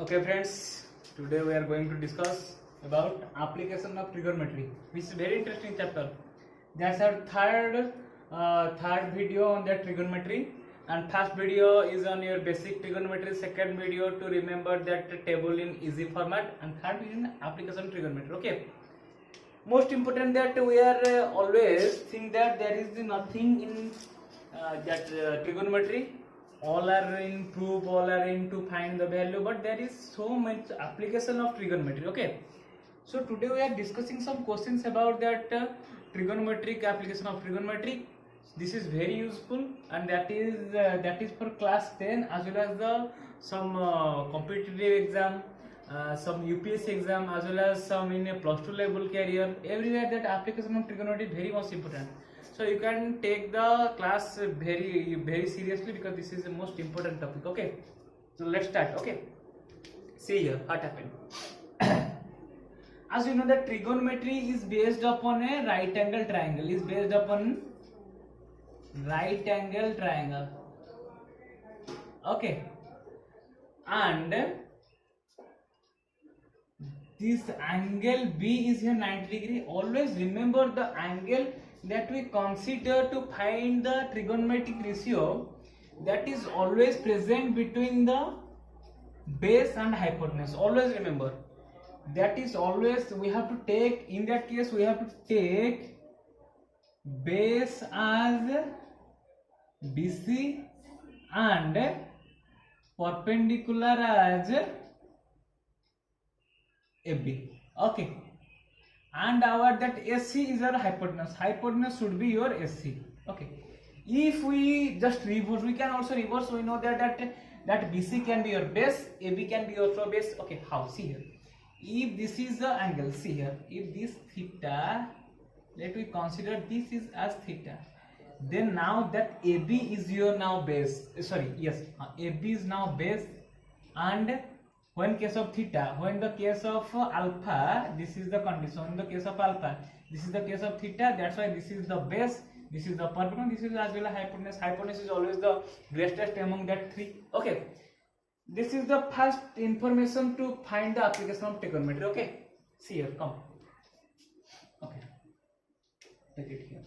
Okay friends, today we are going to discuss about application of trigonometry, which is very interesting chapter. That's our third video on that trigonometry, and first video is on your basic trigonometry, second video to remember that table in easy format, and third in application trigonometry. Okay, most important that we are always think that there is nothing in trigonometry. All are in proof, all are in to find the value, but there is so much application of trigonometry. Okay, so today we are discussing some questions about that trigonometric application of trigonometry. This is very useful, and that is for class 10 as well as the some competitive exam, some UPSC exam, as well as some in a plus 2 level career. Everywhere that application of trigonometry is very much important. So you can take the class very seriously, because this is the most important topic. Okay, so let's start. Okay, see here what happened. As you know that trigonometry is based upon a right angle triangle. Is based upon right angle triangle. Okay, and this angle B is here 90 degree. Always remember the angle that we consider to find the trigonometric ratio, that is always present between the base and hypotenuse. Always remember that is always we have to take, in that case we have to take base as BC and perpendicular as AB. Okay, and our that SC is our hypotenuse. Hypotenuse should be your SC. Okay, if we just reverse, we can also reverse. We know that BC can be your base, AB can be also base. Okay, how? See here, if this is the angle, see here, if this theta, let we consider this is as theta, then now that AB is your now base. Sorry, yes, AB is now base, and when case of theta, when the case of alpha, this is the condition. In the case of alpha, this is the case of theta. That's why this is the base, this is the perpendicular, this is as well as hypotenuse. Hypotenuse is always the greatest among that three. Okay, this is the first information to find the application of trigonometry. Okay, see here, come. Okay, take it here.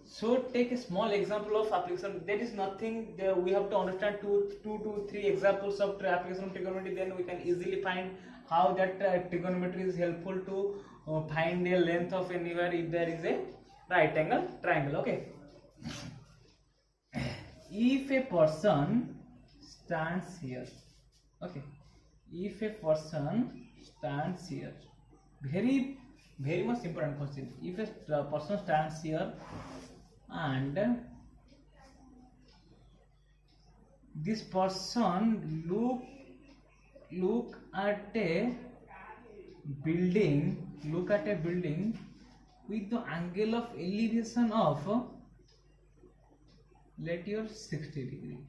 So take a small example of application. There is nothing we have to understand two to three examples of application of trigonometry. Then we can easily find how that trigonometry is helpful to find a length of anywhere if there is a right angle triangle. Okay. If a person stands here, okay. If a person stands here, very much important question. If a person stands here, and this person look at a building, with the angle of elevation of, let your 60 degree.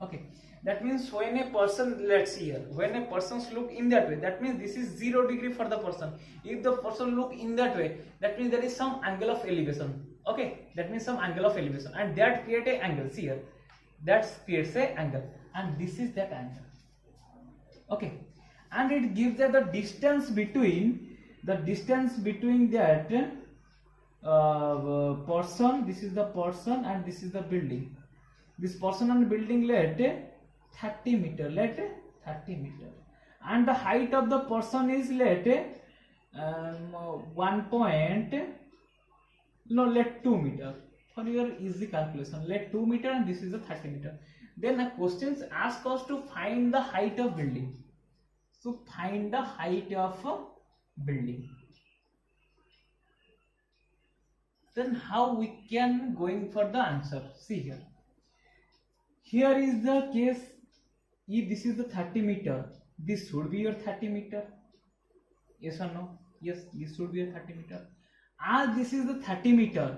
Okay, that means when a person, let's see here, when a person look in that way, that means this is 0 degree for the person. If the person look in that way, that means there is some angle of elevation. Okay, that means some angle of elevation, and that create a angle. See here, that creates a angle, and this is that angle. Okay, and it gives that the distance between that person, this is the person and this is the building. This person and building, let 30 meter, and the height of the person is let 2 meter. For your easy calculation, let 2 meter, and this is the 30 meter. Then the questions ask us to find the height of building. So find the height of building. Then how we can going for the answer? See here. Here is the case. If this is the 30 meter, this should be your 30 meter. Yes or no? Yes, this should be a 30 meter. As this is the 30 meter,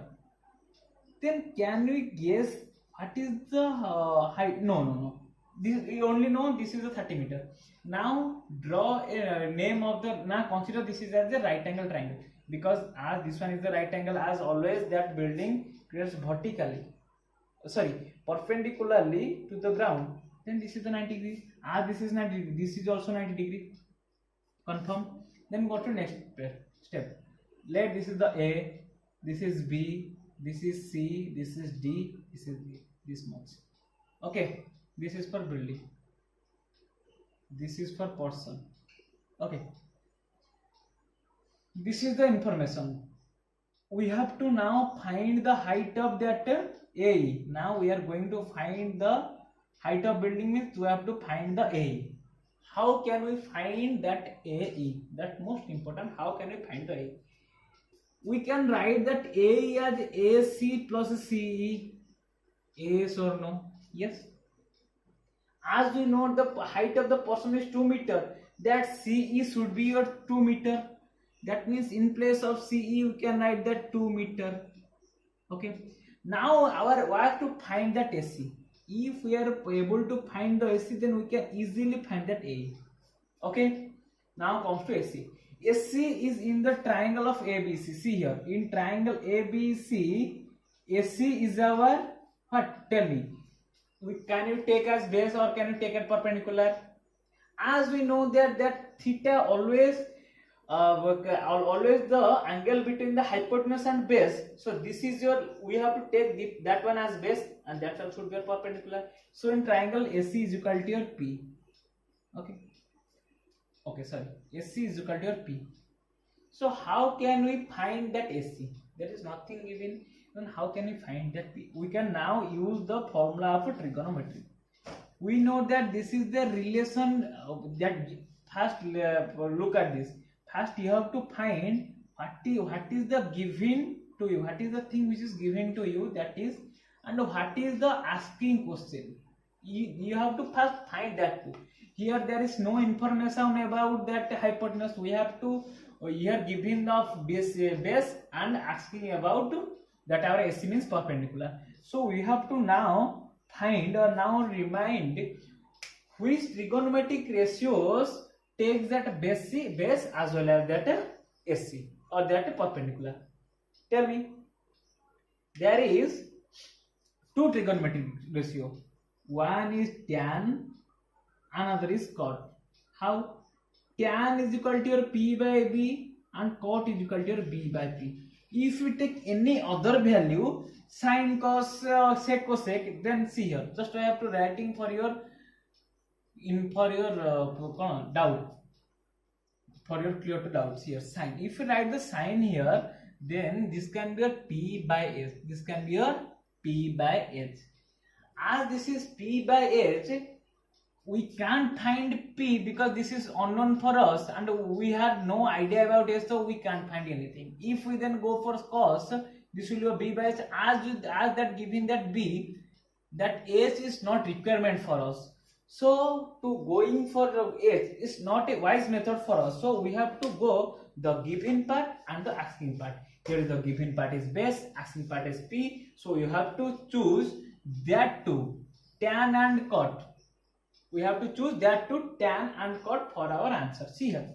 then can we guess what is the height? No. This we only know this is the 30 meter. Now draw a name of the. Now consider this is as the right angle triangle, because as this one is the right angle, as always that building creates vertically. sorry, perpendicularly to the ground, then this is the 90 degrees. As this is 90 degrees, this is also 90 degree. Confirm. Then go to next step. Let this is the A, this is B, this is C, this is D, this is D, this much. Okay, this is for building, this is for person. Okay, this is the information. We have to now find the height of that AE. Now we are going to find the height of building, means we have to find the AE. How can we find that AE? That most important. How can we find the AE? We can write that AE as AC plus CE. Yes or no? Yes. As we know, the height of the person is 2 meter. That CE should be your 2 meter. That means in place of CE you can write that 2 meter. Okay. Now we have to find that AC. If we are able to find the AC, then we can easily find that AE. Okay. Now comes to AC. AC is in the triangle of ABC. See here, in triangle ABC, AC is our what? Tell me. Can you take as base or can you take as perpendicular? As we know that theta always the angle between the hypotenuse and base. So this is your, we have to take that one as base, and that one should be your perpendicular. So in triangle AC is equal to your P. Okay, sorry, AC is equal to your P. So how can we find that AC? There is nothing given. Then how can we find that P? We can now use the formula of trigonometry. We know that this is the relation that first look at this. First you have to find what is the given to you, what is the thing which is given to you, that is, and what is the asking question. You have to first find that too. Here there is no information about that hypotenuse. We have to here given the base and asking about that our AC means perpendicular. So we have to now find or now remind which trigonometric ratios takes that base as well as that AC or that perpendicular. Tell me. There is two trigonometric ratio. One is tan, another is cot. How? Tan is equal to your P by B and cot is equal to your B by P. If we take any other value, sine, cos, sec, cosec, then see here. Just I have to writing for your doubt, for your clear to doubts here. Sine. If you write the sine here, then this can be a P by H. This can be a P by H. As this is P by H, we can't find P because this is unknown for us and we have no idea about H, so we can't find anything. If we then go for cos, this will be B by H. As that given that B, that H is not requirement for us. So to going for H is not a wise method for us. So we have to go the given part and the asking part. Here the given part is base, asking part is P. So you have to choose that two, tan and cot. We have to choose that two, tan and cot, for our answer. See here.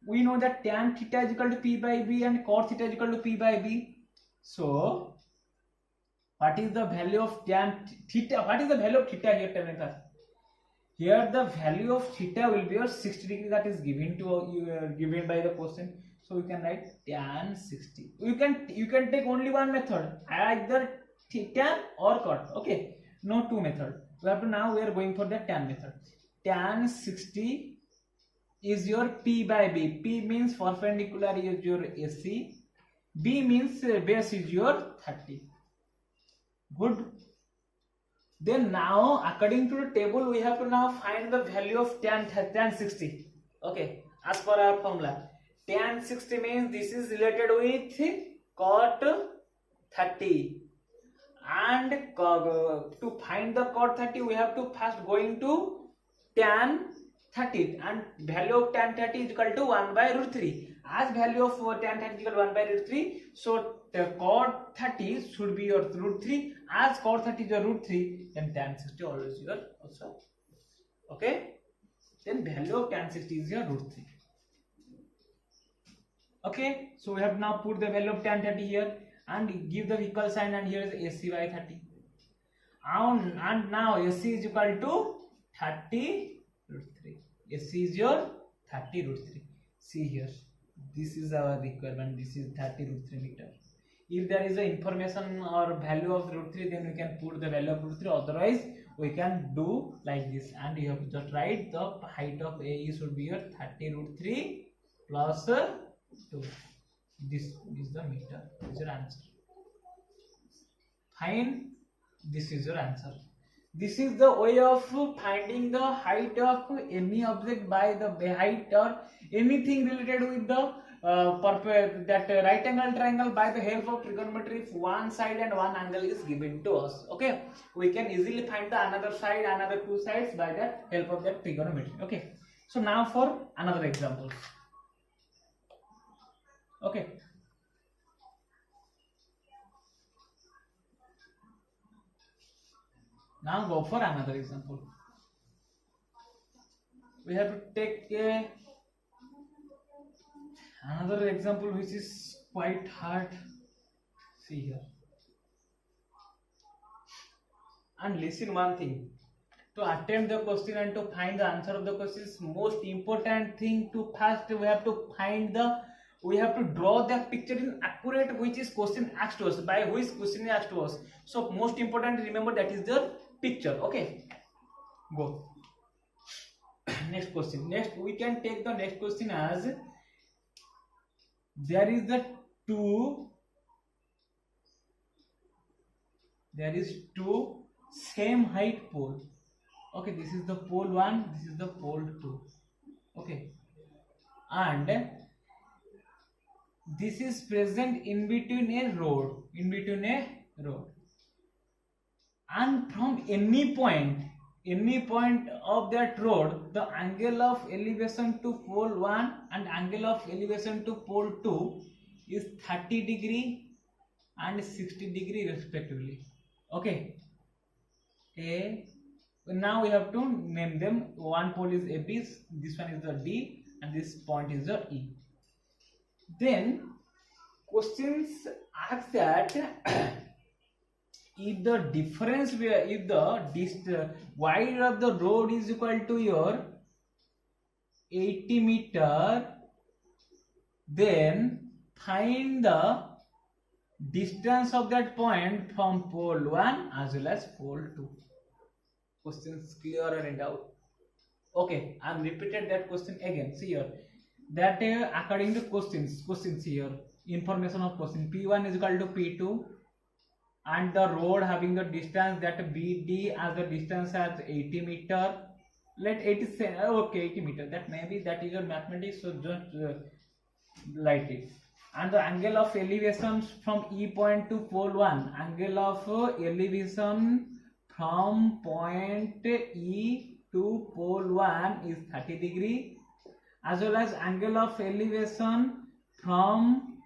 We know that tan theta is equal to P by B and cot theta is equal to P by B. So what is the value of tan theta? What is the value of theta here? Tell me first. Here the value of theta will be your 60 degree, that is given to you, given by the question. So we can write tan 60. You can take only one method, either tan or cot. Okay, no two method. We have to, now we are going for the tan method. Tan 60 is your P by B. P means perpendicular is your AC. B means base is your 30. Good. Then now according to the table we have to now find the value of tan 60. Okay, as per our formula, tan 60 means this is related with cot 30. And to find the cot 30 we have to first going to tan 30, and value of tan 30 is equal to 1 by root 3. As value of tan 30 is equal to 1 by root 3, so the cot 30 should be your root 3. As cot 30 is your root 3, then tan 60 always your also. Okay, then value of tan 60 is your root 3. Okay, so we have now put the value of tan 30 here and give the equal sign, and here is AC by 30. And now AC is equal to 30 root 3. AC is your 30 root 3. See here, this is our requirement. This is 30 root 3 meter. If there is a information or value of root 3, then we can put the value of root 3. Otherwise, we can do like this, and you have to just write the height of AE should be your 30 root 3 plus 2. This is the meter. This is your answer. Fine. This is your answer. This is the way of finding the height of any object by the height or anything related with the right angle triangle by the help of trigonometry. If one side and one angle is given to us, okay, we can easily find the another side, another two sides by the help of that trigonometry. Okay, so now for another example. Okay, now go for another example. We have to take another example which is quite hard. See here, and listen one thing. To attempt the question and to find the answer of the question is most important thing. To first we have to draw the picture in accurate which is question asked to us, by which question is asked to us. So most important, remember, that is the picture. Okay, go. Next question. Next we can take the next question as there is two same height pole. Okay, this is the pole 1, this is the pole 2. Okay, and this is present in between a road, and from any point of that road, the angle of elevation to pole 1 and angle of elevation to pole 2 is 30 degree and 60 degree respectively. Okay, now we have to name them. One pole is AB, this one is the D, and this point is the E. Then questions ask that if the difference if the wide of the road is equal to your 80 meter, then find the distance of that point from pole 1 as well as pole 2. Questions clear or in doubt? Okay, I am repeated that question again. See here, that according to questions here, information of question, P1 is equal to P2 and the road having the distance that BD as the distance as 80 meter. Let 80 say, okay, 80 meter, that maybe that is your mathematics, so just write it. And the angle of elevation from E point to pole 1, angle of elevation from point E to pole 1 is 30 degree, as well as angle of elevation from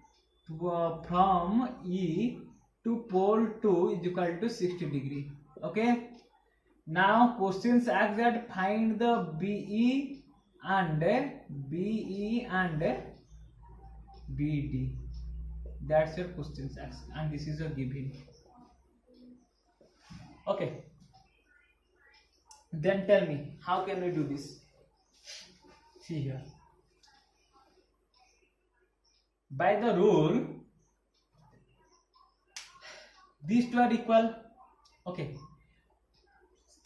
E to pole 2 is equal to 60 degree. Okay, now questions ask that find the BE and BD. That's your questions ask, and this is your given. Okay, then tell me, how can we do this? See here, by the rule these two are equal. Okay,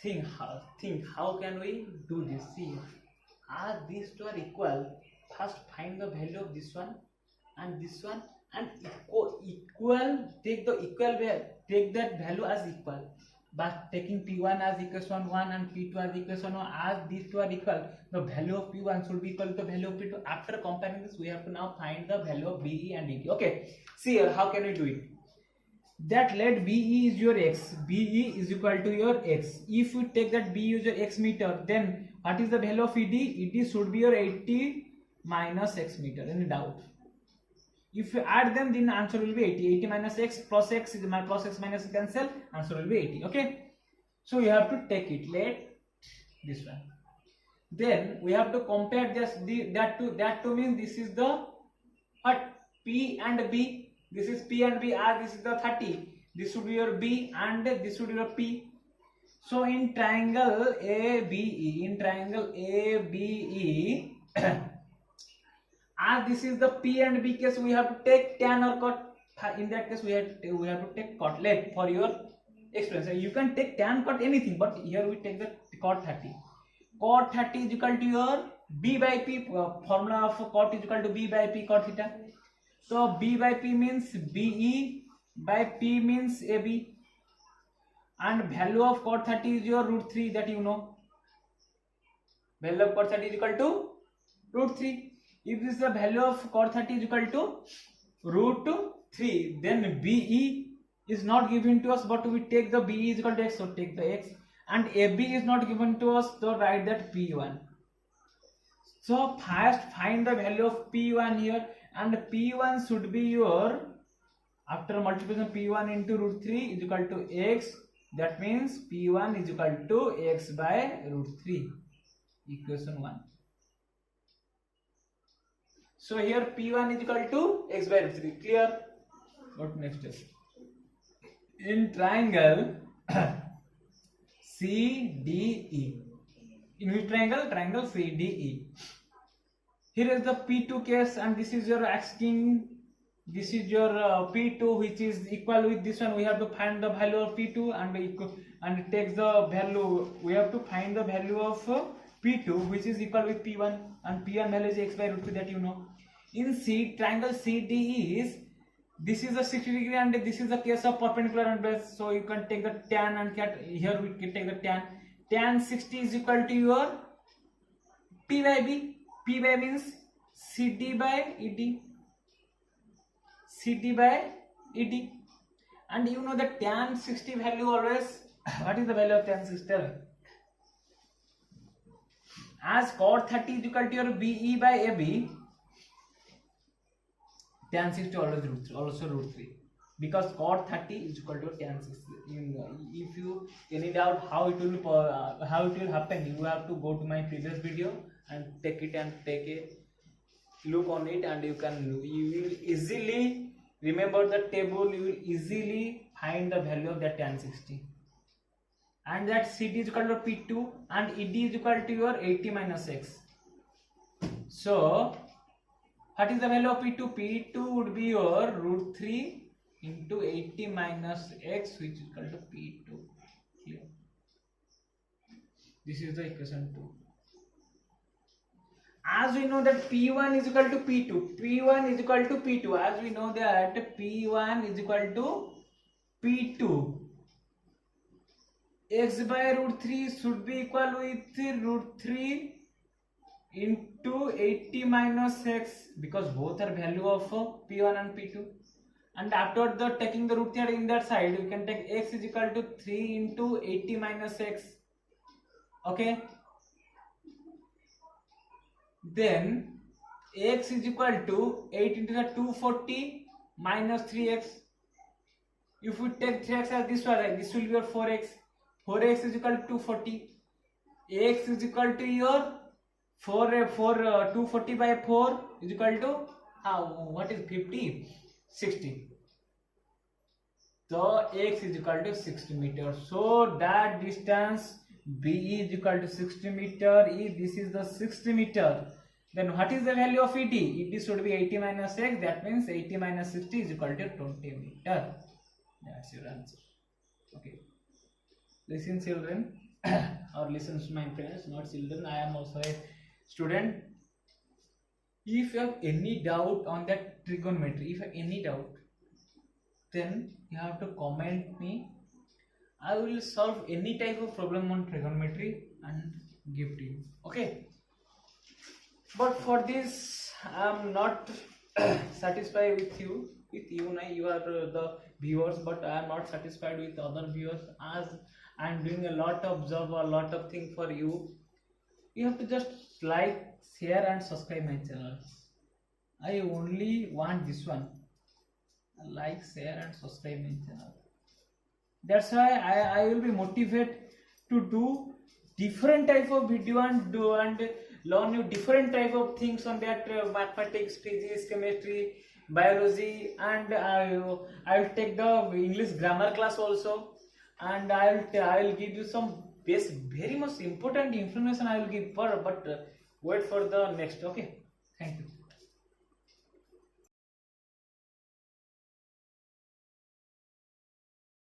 think how can we do this? See here, as these two are equal, first find the value of this one and this one, and equal, take that value as equal, but taking P1 as equation 1 and P2 as equation 1, as these two are equal, the value of P1 should be equal to the value of P2. After comparing this, we have to now find the value of BE and DD. Okay, see here, how can we do it? That let BE is your X, BE is equal to your X. If you take that BE is your X meter, then what is the value of ED? ED should be your 80 minus X meter. Any doubt? If you add them, then answer will be 80. 80 minus X plus X is my plus X minus cancel. Answer will be 80. Okay. So you have to take it. Let this one. Then we have to compare this. That to mean this is the what? P and B. This is P and B. As this is the 30. This should be your B and this should be your P. So in triangle ABE, as this is the P and B case, we have to take tan or cot. In that case, we have to take cot. Let for your experience, you can take tan, cot, anything, but here we take the cot 30. Cot 30 is equal to your B by P. Formula of cot is equal to B by P cot theta. So B by P means BE by P means AB. And value of cot 30 is your root 3, that you know. Value of cot 30 is equal to root 3. If this is the value of cot 30 is equal to root 3, then BE is not given to us, but we take the BE is equal to x, so take the x. And AB is not given to us, so write that P1. So first find the value of P1 here, and P1 should be your, after multiplication, P1 into root 3 is equal to x. That means P1 is equal to x by root 3. Equation 1. So here P1 is equal to x by root 3. Clear? What next step? In triangle CDE. In which triangle? Triangle CDE. Here is the P2 case, and this is your asking. This is your P2, which is equal with this one. We have to find the value of P2, and it takes the value. We have to find the value of P2, which is equal with P1, and P1 value is x by root 3, that you know. In triangle CDE is, this is a 60 degree, and this is the case of perpendicular and base. So you can take the tan and cat. Here we can take the tan. Tan 60 is equal to your P by B. P by means CD by ED. CD by ED. And you know the tan 60 value always. What is the value of tan 60? As cot 30 is equal to your BE by AB, tan 60 always root 3, because cot 30 is equal to tan 60. If you any doubt how it will happen, you have to go to my previous video and take a look on it, and you will easily remember the table. You will easily find the value of that tan 60. And that CD is equal to P2, and ED is equal to your 80 minus x. So what is the value of P2? P2 would be your root 3 into 80 minus x, which is equal to P2. Here. This is the equation 2. As we know that P1 is equal to P2. P1 is equal to P2. As we know that P1 is equal to P2. X by root 3 should be equal with root 3 into 80 minus x, because both are value of P1 and P2. And after taking the root 3 in that side, we can take x is equal to 3 into 80 minus x. Okay. Then x is equal to 8 into the 240 minus 3x. If we take 3x as this one, this will be your 4x. 4x is equal to 240. X is equal to your 240 by 4 is equal to what is 50? 60. So x is equal to 60 meters. So that distance BE is equal to 60 meter. If this is the 60 meter, then what is the value of ED? ED should be 80 minus x. That means 80 minus 60 is equal to 20 meter. That's your answer. Okay. Listen, children, or listen to my friends, not children. I am also a student. If you have any doubt on that trigonometry, if you have any doubt, then you have to comment me. I will solve any type of problem on trigonometry and give to you. Okay. But for this, I am not satisfied with you. You are the viewers, but I am not satisfied with other viewers, as I am doing a lot of job, a lot of thing for you. You have to just like, share and subscribe my channel. I only want this one. Like, share and subscribe my channel. That's why I will be motivated to do different type of video and learn you different type of things on that mathematics, physics, chemistry, biology, and I will take the English grammar class also. and I'll give you some base very much important information I will give for, but wait for the next. Okay, thank you.